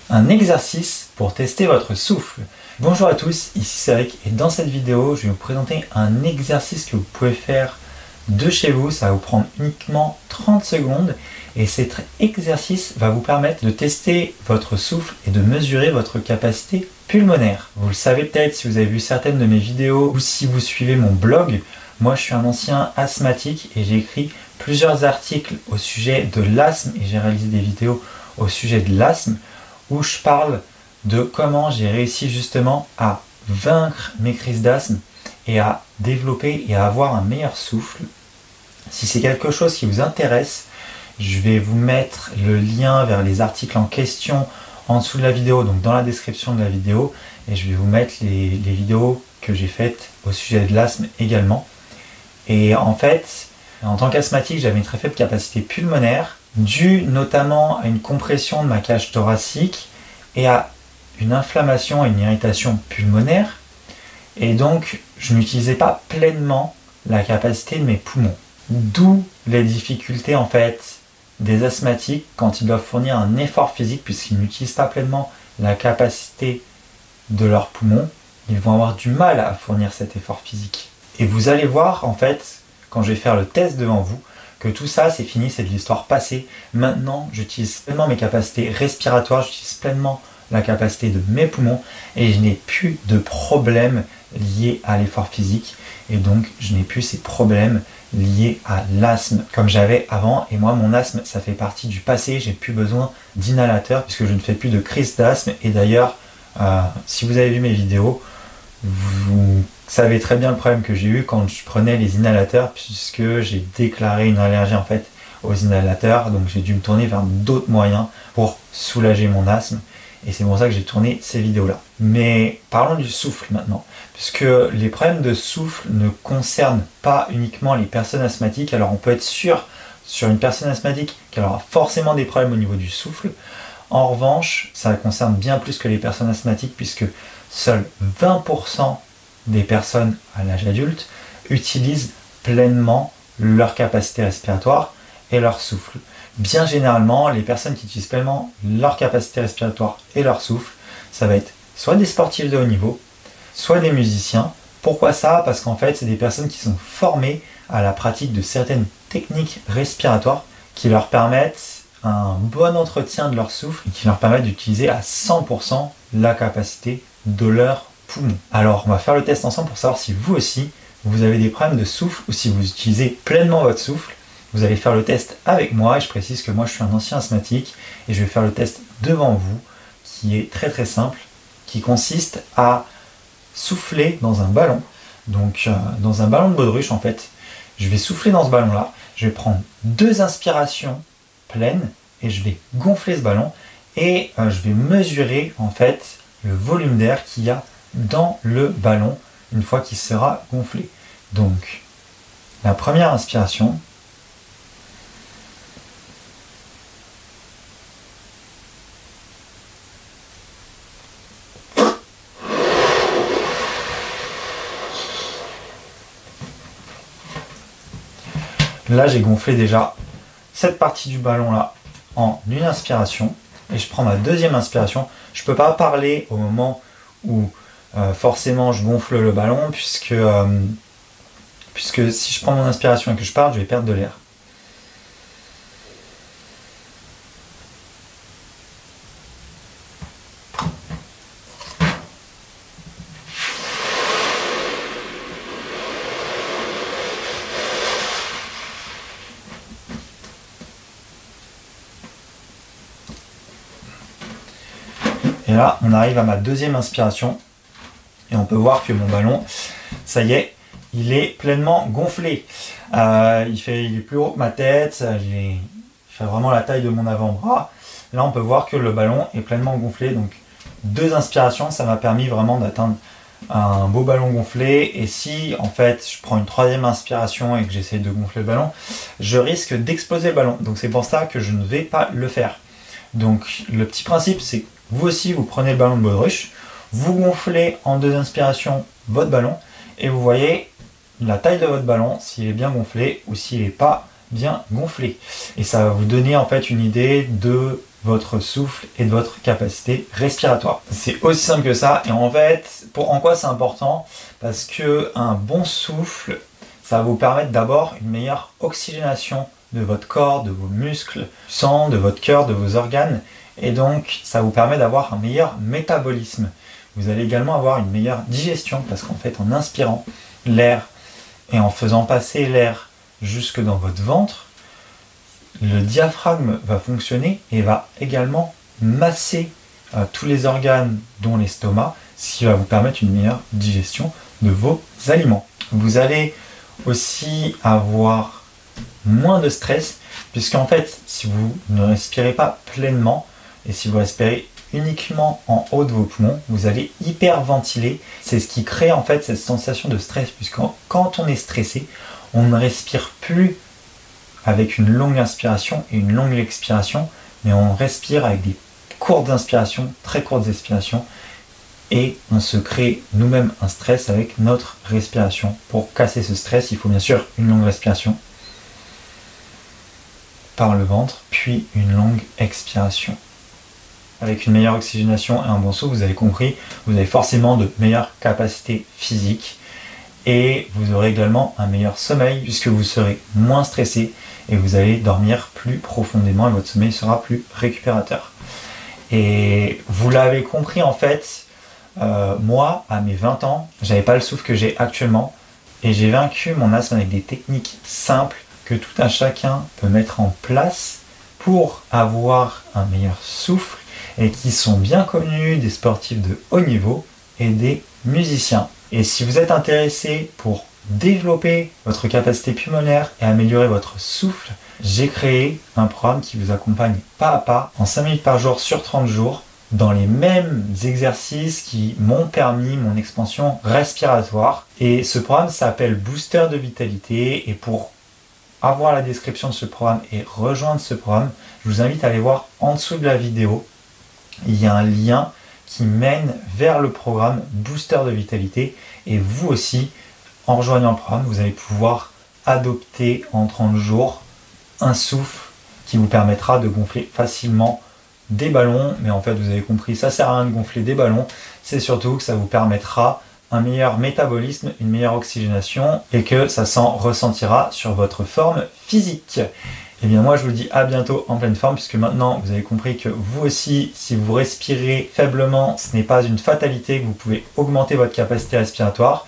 Un exercice pour tester votre souffle. Bonjour à tous, ici Cédric et dans cette vidéo je vais vous présenter un exercice que vous pouvez faire de chez vous. Ça va vous prendre uniquement 30 secondes et cet exercice va vous permettre de tester votre souffle et de mesurer votre capacité pulmonaire. Vous le savez peut-être si vous avez vu certaines de mes vidéos ou si vous suivez mon blog. Moi je suis un ancien asthmatique et j'ai écrit plusieurs articles au sujet de l'asthme et j'ai réalisé des vidéos au sujet de l'asthme où je parle de comment j'ai réussi justement à vaincre mes crises d'asthme et à développer et à avoir un meilleur souffle. Si c'est quelque chose qui vous intéresse, je vais vous mettre le lien vers les articles en question en dessous de la vidéo, donc dans la description de la vidéo, et je vais vous mettre les vidéos que j'ai faites au sujet de l'asthme également. Et en fait, en tant qu'asthmatique, j'avais une très faible capacité pulmonaire, due notamment à une compression de ma cage thoracique et à une inflammation et une irritation pulmonaire. Et donc, je n'utilisais pas pleinement la capacité de mes poumons. D'où les difficultés en fait des asthmatiques quand ils doivent fournir un effort physique, puisqu'ils n'utilisent pas pleinement la capacité de leurs poumons. Ils vont avoir du mal à fournir cet effort physique. Et vous allez voir en fait, quand je vais faire le test devant vous, que tout ça c'est fini, c'est de l'histoire passée. Maintenant j'utilise pleinement mes capacités respiratoires, j'utilise pleinement la capacité de mes poumons et je n'ai plus de problèmes liés à l'effort physique et donc je n'ai plus ces problèmes liés à l'asthme comme j'avais avant. Et moi mon asthme ça fait partie du passé, j'ai plus besoin d'inhalateurs puisque je ne fais plus de crise d'asthme. Et d'ailleurs si vous avez vu mes vidéos, vous savez très bien le problème que j'ai eu quand je prenais les inhalateurs, puisque j'ai déclaré une allergie en fait aux inhalateurs, donc j'ai dû me tourner vers d'autres moyens pour soulager mon asthme, et c'est pour ça que j'ai tourné ces vidéos là. Mais parlons du souffle maintenant, puisque les problèmes de souffle ne concernent pas uniquement les personnes asthmatiques. Alors on peut être sûr sur une personne asthmatique qu'elle aura forcément des problèmes au niveau du souffle. En revanche, ça concerne bien plus que les personnes asthmatiques, puisque seuls 20% des personnes à l'âge adulte utilisent pleinement leur capacité respiratoire et leur souffle. Bien généralement, les personnes qui utilisent pleinement leur capacité respiratoire et leur souffle, ça va être soit des sportifs de haut niveau, soit des musiciens. Pourquoi ça? Parce qu'en fait, c'est des personnes qui sont formées à la pratique de certaines techniques respiratoires qui leur permettent un bon entretien de leur souffle et qui leur permettent d'utiliser à 100% la capacité de leur poumon. Alors on va faire le test ensemble pour savoir si vous aussi vous avez des problèmes de souffle ou si vous utilisez pleinement votre souffle. Vous allez faire le test avec moi et je précise que moi je suis un ancien asthmatique et je vais faire le test devant vous qui est très simple, qui consiste à souffler dans un ballon. Donc dans un ballon de baudruche en fait, je vais souffler dans ce ballon là, je vais prendre 2 inspirations pleines et je vais gonfler ce ballon et je vais mesurer en fait le volume d'air qu'il y a dans le ballon une fois qu'il sera gonflé. Donc la première inspiration, là j'ai gonflé déjà cette partie du ballon là en une inspiration et je prends ma deuxième inspiration. Je peux pas parler au moment où forcément je gonfle le ballon puisque si je prends mon inspiration et que je parle, je vais perdre de l'air. Et là, on arrive à ma deuxième inspiration et on peut voir que mon ballon, ça y est, il est pleinement gonflé. Il est plus haut que ma tête, il fait vraiment la taille de mon avant-bras. Là, on peut voir que le ballon est pleinement gonflé. Donc, 2 inspirations, ça m'a permis vraiment d'atteindre un beau ballon gonflé. Et si, en fait, je prends une 3e inspiration et que j'essaie de gonfler le ballon, je risque d'exploser le ballon. Donc, c'est pour ça que je ne vais pas le faire. Donc, le petit principe, c'est que vous aussi, vous prenez le ballon de baudruche, vous gonflez en 2 inspirations votre ballon et vous voyez la taille de votre ballon, s'il est bien gonflé ou s'il n'est pas bien gonflé. Et ça va vous donner en fait une idée de votre souffle et de votre capacité respiratoire. C'est aussi simple que ça. Et en fait, en quoi c'est important? Parce que un bon souffle, ça va vous permettre d'abord une meilleure oxygénation de votre corps, de vos muscles, du sang, de votre cœur, de vos organes. Et donc, ça vous permet d'avoir un meilleur métabolisme. Vous allez également avoir une meilleure digestion parce qu'en fait, en inspirant l'air et en faisant passer l'air jusque dans votre ventre, le diaphragme va fonctionner et va également masser tous les organes dont l'estomac, ce qui va vous permettre une meilleure digestion de vos aliments. Vous allez aussi avoir moins de stress puisqu'en fait, si vous ne respirez pas pleinement et si vous respirez uniquement en haut de vos poumons, vous allez hyperventiler. C'est ce qui crée en fait cette sensation de stress puisque quand on est stressé, on ne respire plus avec une longue inspiration et une longue expiration, mais on respire avec des courtes inspirations, très courtes expirations, et on se crée nous-mêmes un stress avec notre respiration. Pour casser ce stress, il faut bien sûr une longue respiration par le ventre, puis une longue expiration. Avec une meilleure oxygénation et un bon souffle, vous avez compris, vous avez forcément de meilleures capacités physiques et vous aurez également un meilleur sommeil puisque vous serez moins stressé et vous allez dormir plus profondément et votre sommeil sera plus récupérateur. Et vous l'avez compris en fait, moi à mes 20 ans, j'avais pas le souffle que j'ai actuellement et j'ai vaincu mon asthme avec des techniques simples que tout un chacun peut mettre en place pour avoir un meilleur souffle et qui sont bien connus des sportifs de haut niveau et des musiciens. Et si vous êtes intéressé pour développer votre capacité pulmonaire et améliorer votre souffle, j'ai créé un programme qui vous accompagne pas à pas en 5 minutes par jour sur 30 jours dans les mêmes exercices qui m'ont permis mon expansion respiratoire. Et ce programme s'appelle Booster de Vitalité et pour avoir la description de ce programme et rejoindre ce programme, je vous invite à aller voir en dessous de la vidéo. Il y a un lien qui mène vers le programme Booster de Vitalité et vous aussi, en rejoignant le programme, vous allez pouvoir adopter en 30 jours un souffle qui vous permettra de gonfler facilement des ballons. Mais en fait, vous avez compris, ça sert à rien de gonfler des ballons, c'est surtout que ça vous permettra un meilleur métabolisme, une meilleure oxygénation et que ça s'en ressentira sur votre forme physique. Et bien moi je vous dis à bientôt en pleine forme puisque maintenant vous avez compris que vous aussi, si vous respirez faiblement, ce n'est pas une fatalité, que vous pouvez augmenter votre capacité respiratoire.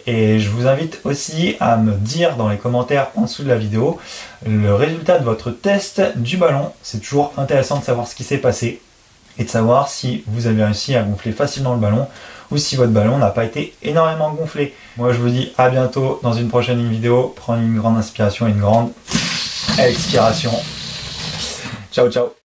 Et je vous invite aussi à me dire dans les commentaires en dessous de la vidéo le résultat de votre test du ballon. C'est toujours intéressant de savoir ce qui s'est passé et de savoir si vous avez réussi à gonfler facilement le ballon ou si votre ballon n'a pas été énormément gonflé. Moi je vous dis à bientôt dans une prochaine vidéo. Prenez une grande inspiration et une grande expiration. Ciao ciao.